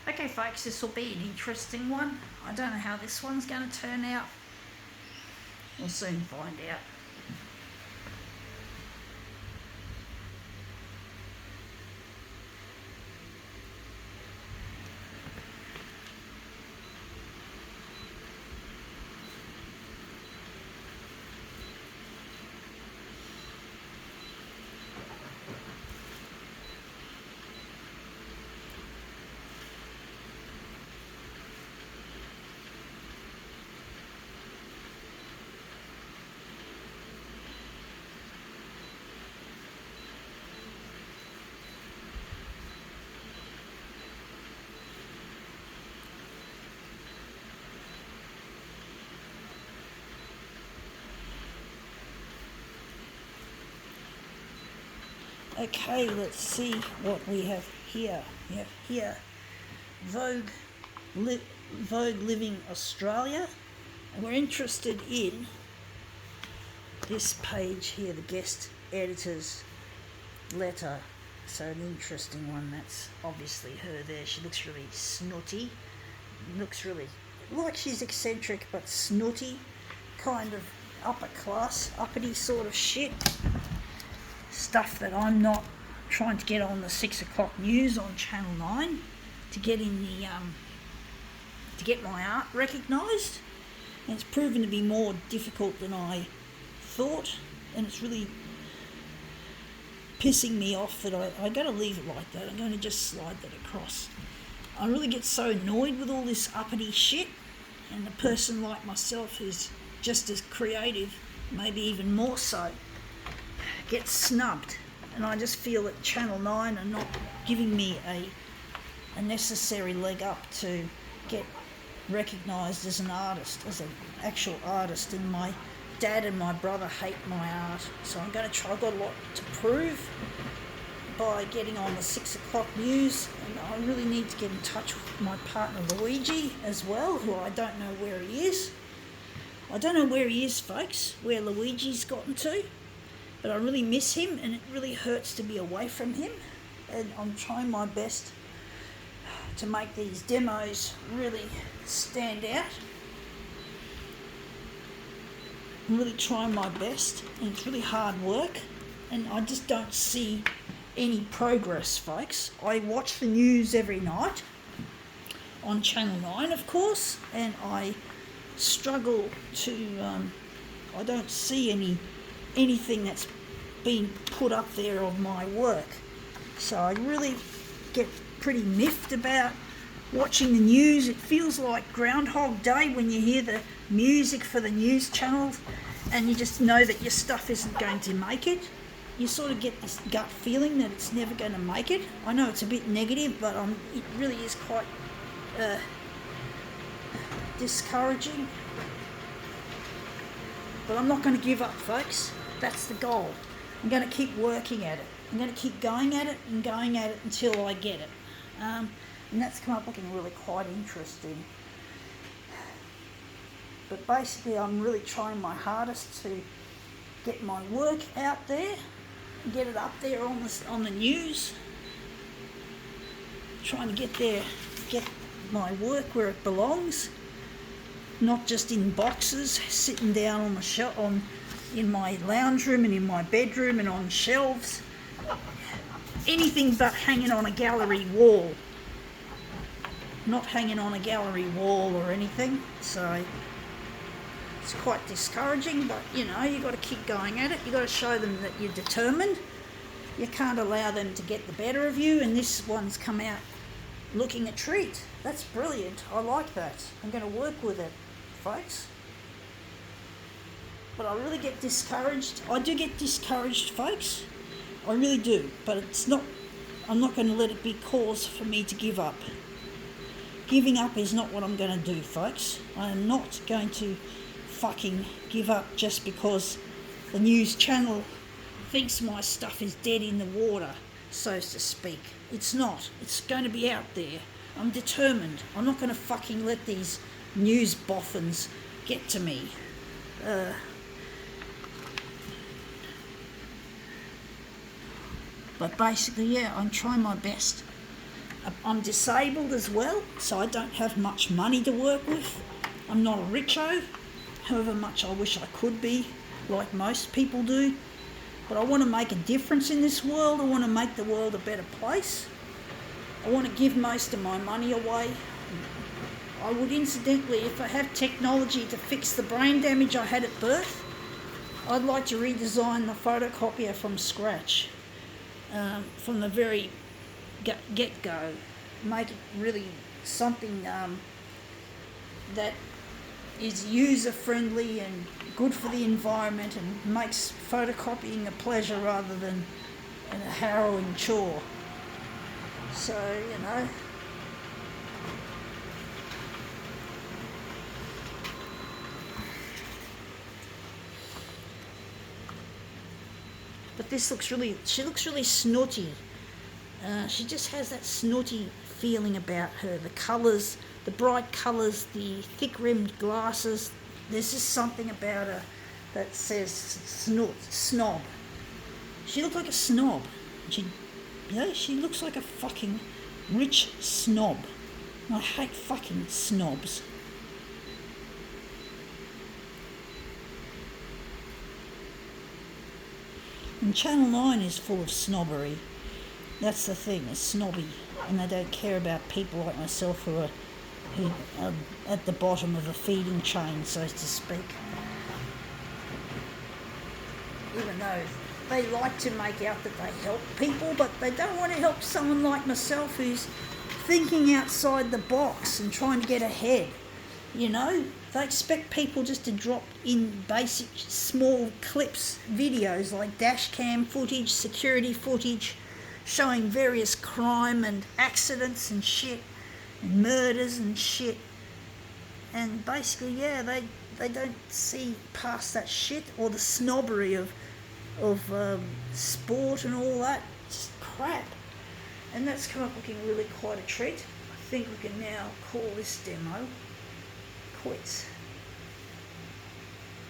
Okay folks, this will be an interesting one. I don't know how this one's going to turn out. We'll soon find out. Okay, let's see what we have here. We have here Vogue Living Australia, and we're interested in this page here, the guest editor's letter. So an interesting one. That's obviously her there. She looks really snooty. Looks really like she's eccentric but snooty, kind of upper class, uppity sort of shit. Stuff that I'm not trying to get on the 6 o'clock news on Channel 9 to get in the to get my art recognised. And it's proven to be more difficult than I thought, and it's really pissing me off that I'm going to leave it like that. I'm going to just slide that across. I really get so annoyed with all this uppity shit, and a person like myself who's just as creative, maybe even more so, gets snubbed. And I just feel that Channel 9 are not giving me a necessary leg up to get recognised as an artist, as an actual artist. And my dad and my brother hate my art, so I'm going to try. I've got a lot to prove by getting on the 6 o'clock news, and I really need to get in touch with my partner Luigi as well, who I don't know where he is. I don't know where he is, folks, where Luigi's gotten to, but I really miss him, and it really hurts to be away from him. And I'm trying my best to make these demos really stand out. I'm really trying my best, and it's really hard work, and I just don't see any progress, folks. I watch the news every night on Channel 9, of course, and I struggle to, I don't see anything that's been put up there of my work. So I really get pretty miffed about watching the news. It feels like Groundhog Day when you hear the music for the news channels and you just know that your stuff isn't going to make it. You sort of get this gut feeling that it's never going to make it. I know it's a bit negative, but it really is quite discouraging. But I'm not going to give up, folks. That's the goal. I'm going to keep working at it. I'm going to keep going at it and going at it until I get it. And that's come up looking really quite interesting. But basically I'm really trying my hardest to get my work out there, get it up there on the news, trying to get my work where it belongs, not just in boxes sitting down on the shelf, in my lounge room and in my bedroom and on shelves, anything but hanging on a gallery wall. Not hanging on a gallery wall or anything, so it's quite discouraging, but you know, you've got to keep going at it. You've got to show them that you're determined. You can't allow them to get the better of you, and this one's come out looking a treat. That's brilliant. I like that. I'm going to work with it, folks. But I really get discouraged. I do get discouraged, folks. I really do, but I'm not going to let it be cause for me to give up. Giving up is not what I'm going to do, folks. I am not going to fucking give up just because the news channel thinks my stuff is dead in the water, so to speak. It's not. It's going to be out there. I'm determined. I'm not going to fucking let these news boffins get to me. But basically, yeah, I'm trying my best. I'm disabled as well, so I don't have much money to work with. I'm not a richo, however much I wish I could be, like most people do. But I want to make a difference in this world. I want to make the world a better place. I want to give most of my money away. I would incidentally, if I have technology to fix the brain damage I had at birth, I'd like to redesign the photocopier from scratch, from the very get-go. Make it really something that is user-friendly and good for the environment and makes photocopying a pleasure rather than a harrowing chore. So, you know, but this looks really, she looks really snooty. She just has that snooty feeling about her. The colours, the bright colours, the thick-rimmed glasses. There's just something about her that says snob. She looks like a snob. She looks like a fucking rich snob. I hate fucking snobs. And Channel 9 is full of snobbery. That's the thing, it's snobby. And they don't care about people like myself who are at the bottom of the feeding chain, so to speak. Even though they like to make out that they help people, but they don't want to help someone like myself who's thinking outside the box and trying to get ahead. You know, they expect people just to drop in basic small clips, videos like dash cam footage, security footage, showing various crime and accidents and shit, and murders and shit. And basically, yeah, they don't see past that shit or the snobbery of sport and all that. Just crap. And that's come up looking really quite a treat. I think we can now call this demo quits.